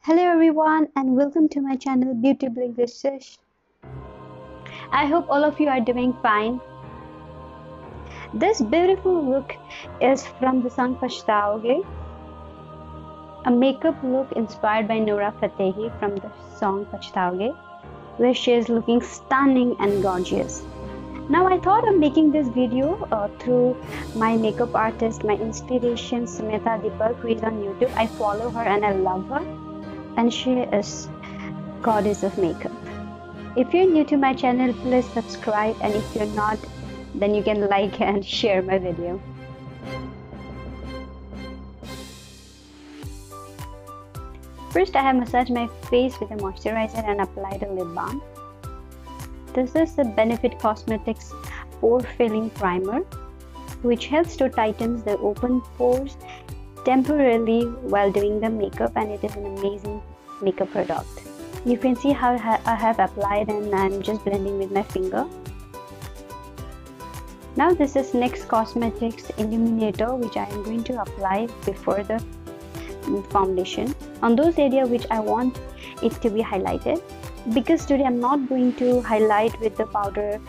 Hello everyone and welcome to my channel Beauty Blink Research. I hope all of you are doing fine. This beautiful look is from the song Pachtaoge, a makeup look inspired by Nora Fatehi from the song Pachtaoge, where she is looking stunning and gorgeous. Now I thought of making this video through my makeup artist, my inspiration Smita Deepak, who is on YouTube. I follow her and I love her, and she is goddess of makeup. If you're new to my channel, please subscribe, and if you're not, then you can like and share my video. First, I have massaged my face with a moisturizer and applied a lip balm. This is the Benefit Cosmetics Pore Filling Primer, which helps to tighten the open pores temporarily while doing the makeup, and it is an amazing makeup product. You can see how I have applied, and I'm just blending with my finger. Now this is NYX Cosmetics Illuminator, which I am going to apply before the foundation on those areas which I want it to be highlighted. Because today I'm not going to highlight with the powder,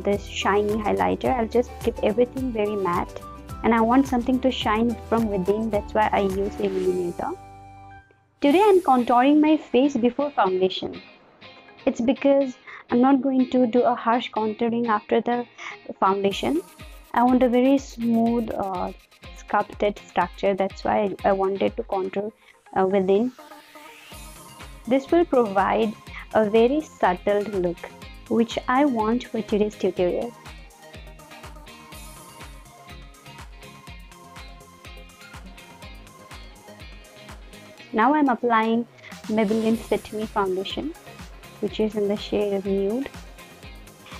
this shiny highlighter. I'll just keep everything very matte, and I want something to shine from within. That's why I use the illuminator. Today I'm contouring my face before foundation. It's because I'm not going to do a harsh contouring after the foundation. I want a very smooth sculpted structure. That's why I wanted to contour within. This will provide a very subtle look, which I want for today's tutorial. Now I'm applying Maybelline Fit Me foundation, which is in the shade of Nude,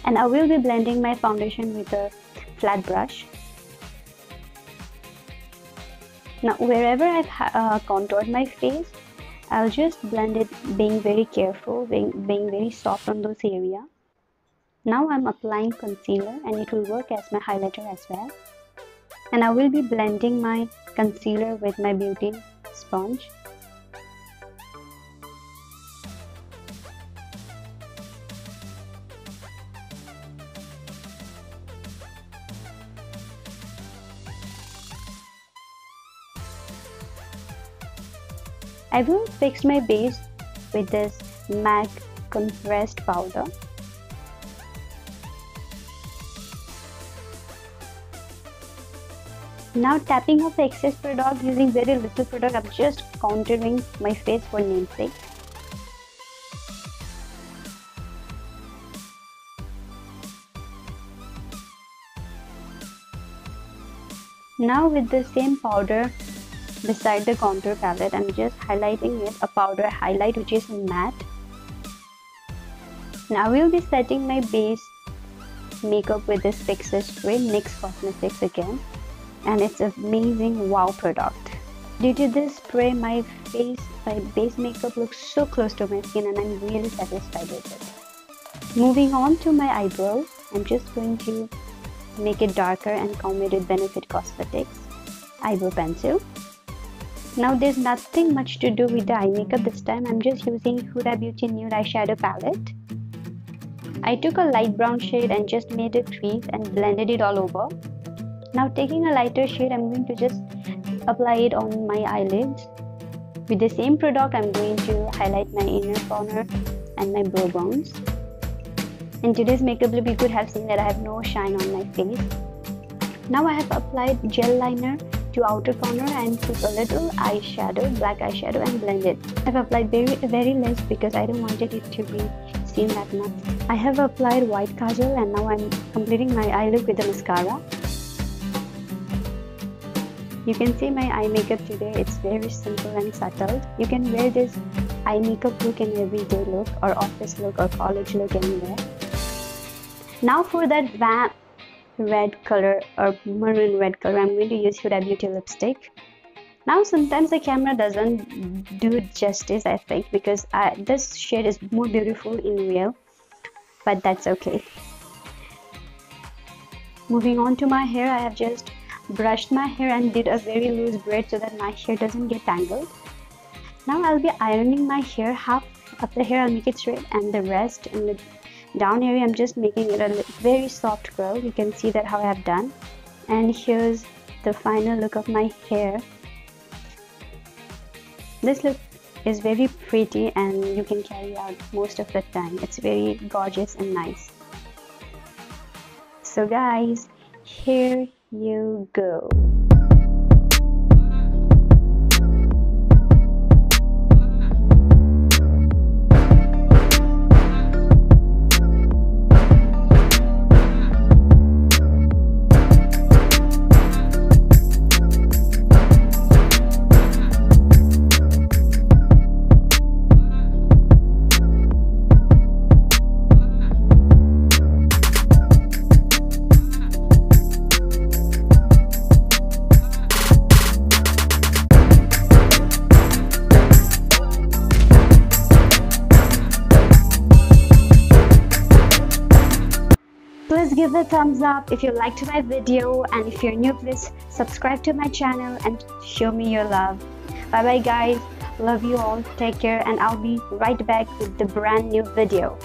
and I will be blending my foundation with a flat brush. Now wherever I've contoured my face, I'll just blend it, being very careful, being very soft on those areas. Now I'm applying concealer, and it will work as my highlighter as well. And I will be blending my concealer with my beauty sponge. I will fix my base with this MAC compressed powder. Now tapping off the excess product using very little product, I'm just contouring my face for namesake. Now with the same powder beside the contour palette, I'm just highlighting it, a powder highlight which is matte. Now we'll be setting my base makeup with this fixer spray, NYX Cosmetics again, and it's an amazing wow product. Due to this spray, my base makeup looks so close to my skin, and I'm really satisfied with it. Moving on to my eyebrows, I'm just going to make it darker and comb it with Benefit Cosmetics eyebrow pencil. Now there's nothing much to do with the eye makeup this time. I'm just using Huda Beauty Nude eyeshadow palette. I took a light brown shade and just made a crease and blended it all over. Now taking a lighter shade, I'm going to just apply it on my eyelids. With the same product, I'm going to highlight my inner corner and my brow bones. In today's makeup look, you could have seen that I have no shine on my face. Now I have applied gel liner to outer corner and took a little eyeshadow, black eyeshadow, and blended. I've applied very less because I don't wanted it to be seen that much. I have applied white kajal, and now I'm completing my eye look with the mascara. You can see my eye makeup today. It's very simple and subtle. You can wear this eye makeup look in everyday look or office look or college look, anywhere. Now for that red color or maroon red color, I'm going to use Huda Beauty lipstick. Now sometimes the camera doesn't do it justice, I think, because this shade is more beautiful in real, but that's okay. Moving on to my hair, I have just brushed my hair and did a very loose braid so that my hair doesn't get tangled. Now I'll be ironing my hair. Half of the hair I'll make it straight, and the rest in the down area I'm just making it a very soft curl. You can see that how I have done. And here's the final look of my hair. This look is very pretty and you can carry out most of the time. It's very gorgeous and nice. So guys, here you go. Please give a thumbs up if you liked my video, and if you're new, please subscribe to my channel and show me your love. Bye bye guys, love you all, take care, and I'll be right back with the brand new video.